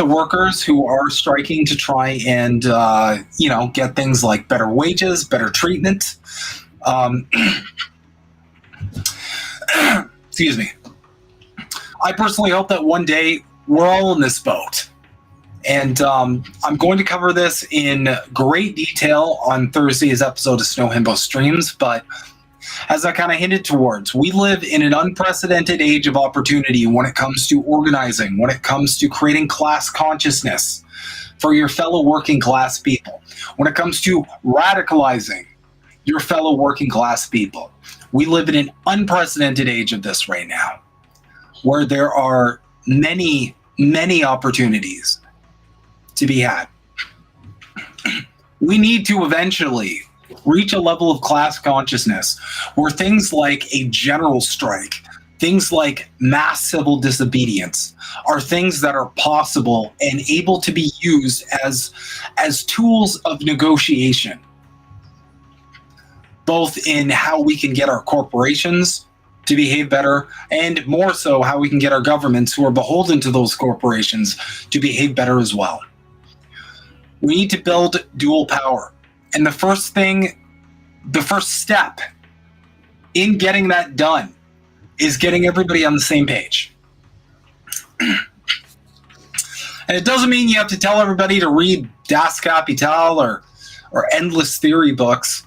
workers who are striking to try and get things like better wages, better treatment. Excuse me. I personally hope that one day we're all in this boat. And I'm going to cover this in great detail on Thursday's episode of Snow Himbo Streams, but as I kind of hinted towards, we live in an unprecedented age of opportunity when it comes to organizing, when it comes to creating class consciousness for your fellow working class people, when it comes to radicalizing your fellow working class people. We live in an unprecedented age of this right now, where there are many, many opportunities to be had. We need to eventually reach a level of class consciousness where things like a general strike, things like mass civil disobedience are things that are possible and able to be used as tools of negotiation, both in how we can get our corporations to behave better, and more so how we can get our governments who are beholden to those corporations to behave better as well. We need to build dual power. And the first step in getting that done is getting everybody on the same page. And it doesn't mean you have to tell everybody to read Das Kapital or endless theory books.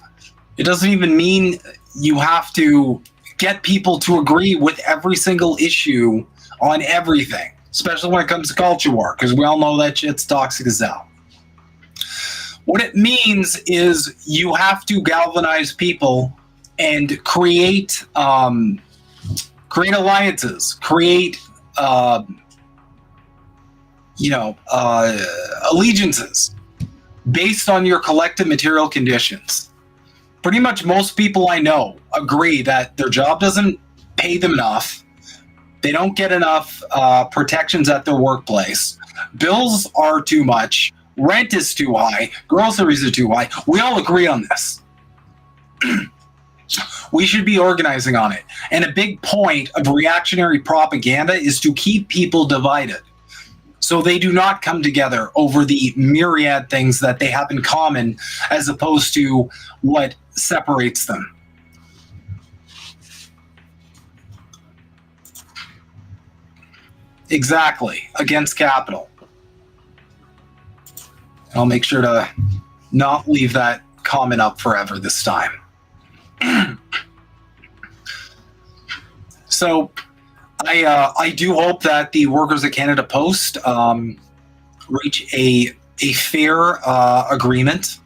It doesn't even mean you have to get people to agree with every single issue on everything, especially when it comes to culture war, because we all know that shit's toxic as hell. What it means is you have to galvanize people and create alliances, create allegiances based on your collective material conditions. Pretty much most people I know agree that their job doesn't pay them enough. They don't get enough protections at their workplace. Bills are too much. Rent is too high. Groceries are too high. We all agree on this. We should be organizing on it. And a big point of reactionary propaganda is to keep people divided, so they do not come together over the myriad things that they have in common, as opposed to what separates them. Exactly. Against capital. I'll make sure to not leave that comment up forever this time. So I do hope that the workers at Canada Post reach a fair agreement.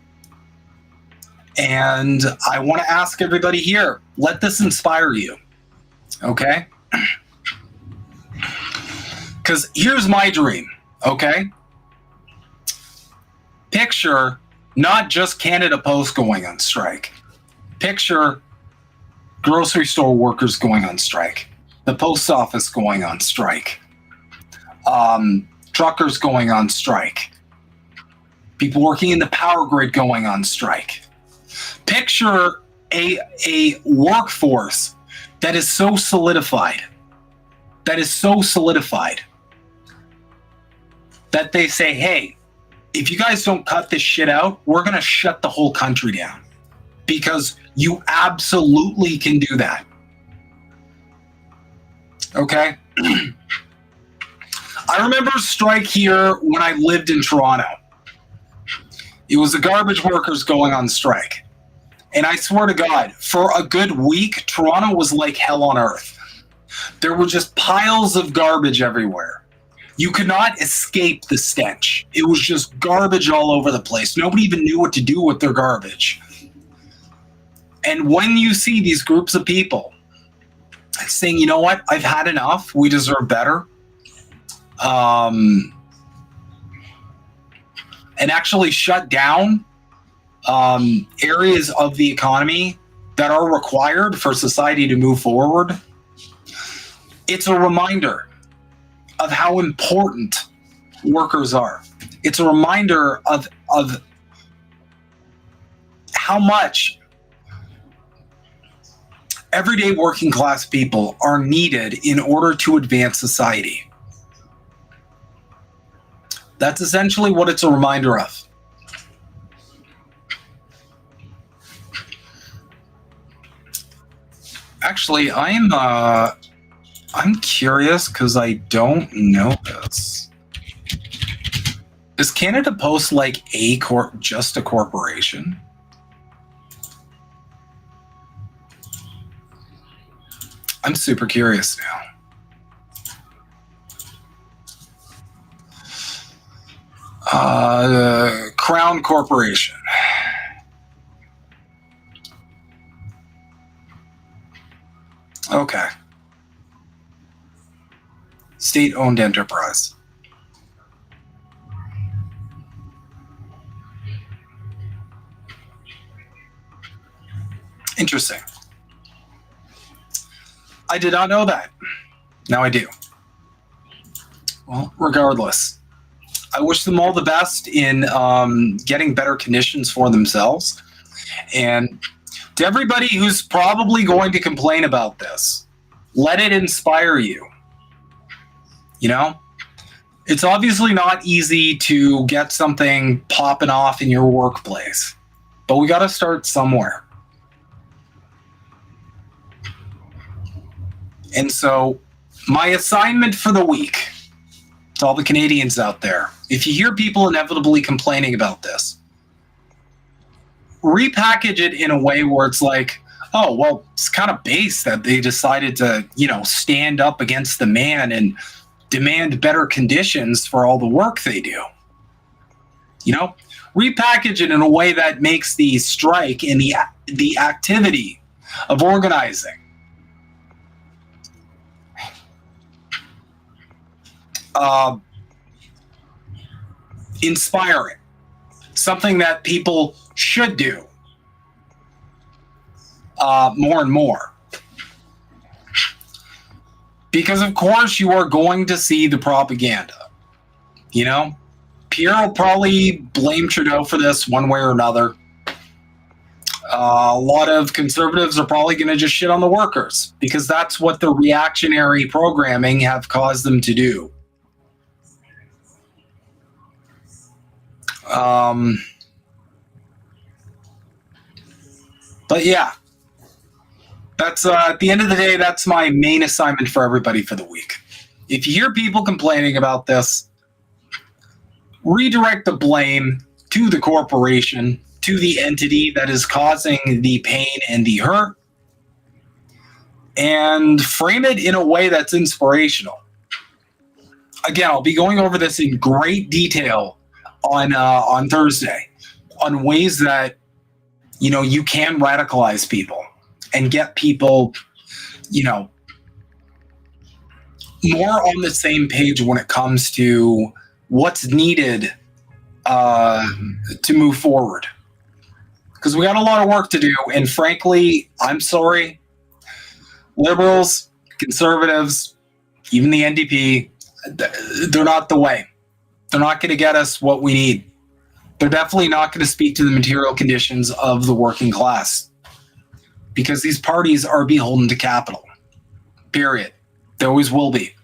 And I want to ask everybody here, let this inspire you, okay? Because here's my dream, okay? Picture not just Canada Post going on strike. Picture grocery store workers going on strike, the post office going on strike, truckers going on strike, people working in the power grid going on strike. Picture a workforce that is so solidified, that they say, hey, if you guys don't cut this shit out, we're going to shut the whole country down. Because you absolutely can do that. Okay? I remember a strike here when I lived in Toronto. It was the garbage workers going on strike. And I swear to God, for a good week, Toronto was like hell on earth. There were just piles of garbage everywhere. You could not escape the stench. It was just garbage all over the place. Nobody even knew what to do with their garbage. And when you see these groups of people saying, you know what, I've had enough, we deserve better, and actually shut down areas of the economy that are required for society to move forward, it's a reminder of how important workers are. It's a reminder of how much everyday working class people are needed in order to advance society. That's essentially what it's a reminder of. Actually, I'm curious because I don't know this. Is Canada Post like just a corporation? I'm super curious now. Crown Corporation. Okay. State-owned enterprise. Interesting. I did not know that. Now I do. Well, regardless, I wish them all the best in getting better conditions for themselves. And to everybody who's probably going to complain about this, let it inspire you. You know, it's obviously not easy to get something popping off in your workplace, but we got to start somewhere. And so my assignment for the week to all the Canadians out there, if you hear people inevitably complaining about this, repackage it in a way where it's like, oh, well, it's kind of base that they decided to, stand up against the man and demand better conditions for all the work they do. repackage it in a way that makes the strike and the activity of organizing inspiring, something that people should do more and more. Because of course you are going to see the propaganda. You know, Pierre will probably blame Trudeau for this one way or another. A lot of conservatives are probably going to just shit on the workers because that's what the reactionary programming have caused them to do. But yeah, that's at the end of the day, that's my main assignment for everybody for the week. If you hear people complaining about this, redirect the blame to the corporation, to the entity that is causing the pain and the hurt, and frame it in a way that's inspirational. Again, I'll be going over this in great detail on Thursday on ways that, you know, you can radicalize people and get people, you know, more on the same page when it comes to what's needed to move forward. Because we got a lot of work to do, and frankly, I'm sorry, liberals, conservatives, even the NDP, they're not the way. They're not going to get us what we need. They're definitely not going to speak to the material conditions of the working class, because these parties are beholden to capital. Period. They always will be.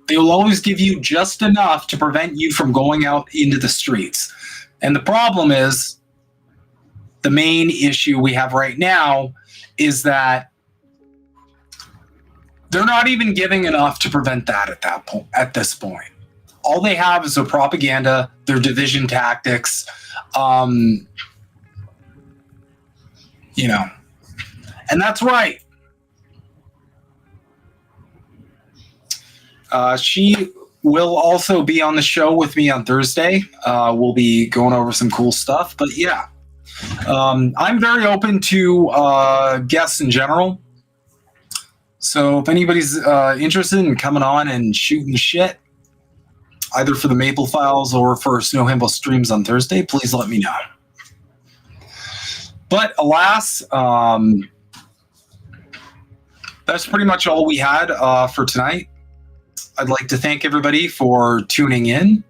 They will always give you just enough to prevent you from going out into the streets. And the problem is, the main issue we have right now is that they're not even giving enough to prevent that at that point. At this point, all they have is their propaganda, their division tactics, you know, and that's right. She will also be on the show with me on Thursday. We'll be going over some cool stuff, but yeah. I'm very open to guests in general. So if anybody's interested in coming on and shooting shit, either for the Maple Files or for Snow Himbo streams on Thursday, please let me know. But alas, that's pretty much all we had for tonight. I'd like to thank everybody for tuning in.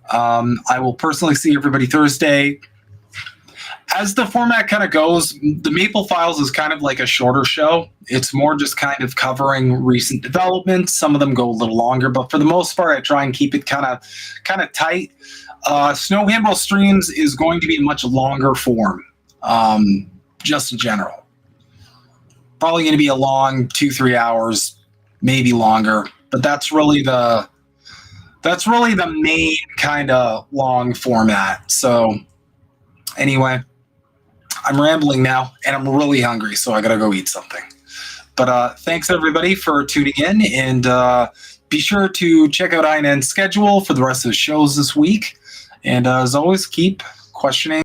I will personally see everybody Thursday. As the format kind of goes, the Maple Files is kind of like a shorter show. It's more just kind of covering recent developments. Some of them go a little longer, but for the most part, I try and keep it kind of tight. Snow Himbo streams is going to be a much longer form, just in general. Probably going to be a long 2-3 hours, maybe longer. But that's really the main kind of long format. So anyway, I'm rambling now, and I'm really hungry, so I gotta go eat something. But thanks everybody for tuning in, and be sure to check out INN's schedule for the rest of the shows this week. And as always, keep questioning.